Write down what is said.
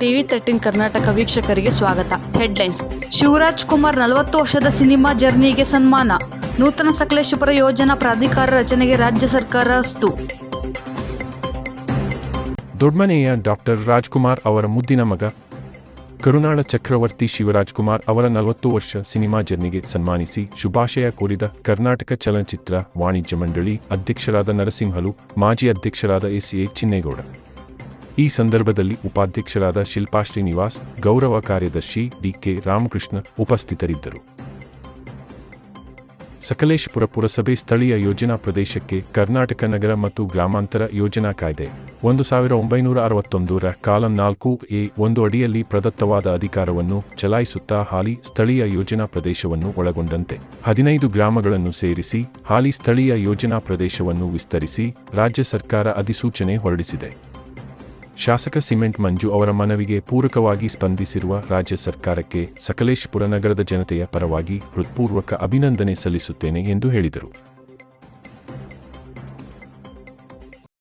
TV 13 Karnataka ವೀಕ್ಷಕರಿಗೆ ಸ್ವಾಗತ. Headlines. Shivraj Kumar 40 ವರ್ಷದ ಸಿನಿಮಾ ಜರ್ನಿಗೆ ಸನ್ಮಾನ. ನೂತನ ಸಕಲೇಶಪುರ ಯೋಜನಾ ಪ್ರಾಧಿಕಾರ ರಚನೆಗೆ ರಾಜ್ಯ ಸರ್ಕಾರ ಅಸ್ತು. ದೊಡ್ಮನೆಯ ಡಾಕ್ಟರ್ ರಾಜ್ಕುಮಾರ್ ಅವರ ಮುದ್ದಿನ ಮಗ ಕರುನಾಳ ಚಕ್ರವರ್ತಿ ಶಿವರಾಜ್ ಕುಮಾರ್ ಅವರ 40 ವರ್ಷ ಸಿನಿಮಾ ಜರ್ನಿಗೆ ಸನ್ಮಾನಿಸಿ ಶುಭಾಶಯ ಕೋರಿದ ಕರ್ನಾಟಕ ಚಲನಚಿತ್ರ ವಾಣಿಜ್ಯ ಮಂಡಳಿ ಅಧ್ಯಕ್ಷರಾದ ನರಸಿಂಹಲು, ಮಾಜಿ ಅಧ್ಯಕ್ಷರಾದ ಎ ಚಿನ್ನೇಗೌಡ, ಈ ಸಂದರ್ಭದಲ್ಲಿ ಉಪಾಧ್ಯಕ್ಷರಾದ ಶಿಲ್ಪಾ ಶ್ರೀನಿವಾಸ್, ಗೌರವ ಕಾರ್ಯದರ್ಶಿ ಡಿ.ಕೆ. ರಾಮಕೃಷ್ಣ ಉಪಸ್ಥಿತರಿದ್ದರು. ಸಕಲೇಶಪುರ ಪುರಸಭೆ ಸ್ಥಳೀಯ ಯೋಜನಾ ಪ್ರದೇಶಕ್ಕೆ ಕರ್ನಾಟಕ ನಗರ ಮತ್ತು ಗ್ರಾಮಾಂತರ ಯೋಜನಾ ಕಾಯ್ದೆ 1961ರ ಕಾಲಂ 4A1 ಅಡಿಯಲ್ಲಿ ಪ್ರದತ್ತವಾದ ಅಧಿಕಾರವನ್ನು ಚಲಾಯಿಸುತ್ತಾ ಹಾಲಿ ಸ್ಥಳೀಯ ಯೋಜನಾ ಪ್ರದೇಶವನ್ನು ಒಳಗೊಂಡಂತೆ 15 ಗ್ರಾಮಗಳನ್ನು ಸೇರಿಸಿ ಹಾಲಿ ಸ್ಥಳೀಯ ಯೋಜನಾ ಪ್ರದೇಶವನ್ನು ವಿಸ್ತರಿಸಿ ರಾಜ್ಯ ಸರ್ಕಾರ ಅಧಿಸೂಚನೆ ಹೊರಡಿಸಿದೆ. ಶಾಸಕ ಸಿಮೆಂಟ್ ಮಂಜು ಅವರ ಮನವಿಗೆ ಪೂರಕವಾಗಿ ಸ್ಪಂದಿಸಿರುವ ರಾಜ್ಯ ಸರ್ಕಾರಕ್ಕೆ ಸಕಲೇಶಪುರ ನಗರದ ಜನತೆಯ ಪರವಾಗಿ ಹೃತ್ಪೂರ್ವಕ ಅಭಿನಂದನೆ ಸಲ್ಲಿಸುತ್ತೇನೆ ಎಂದು ಹೇಳಿದರು.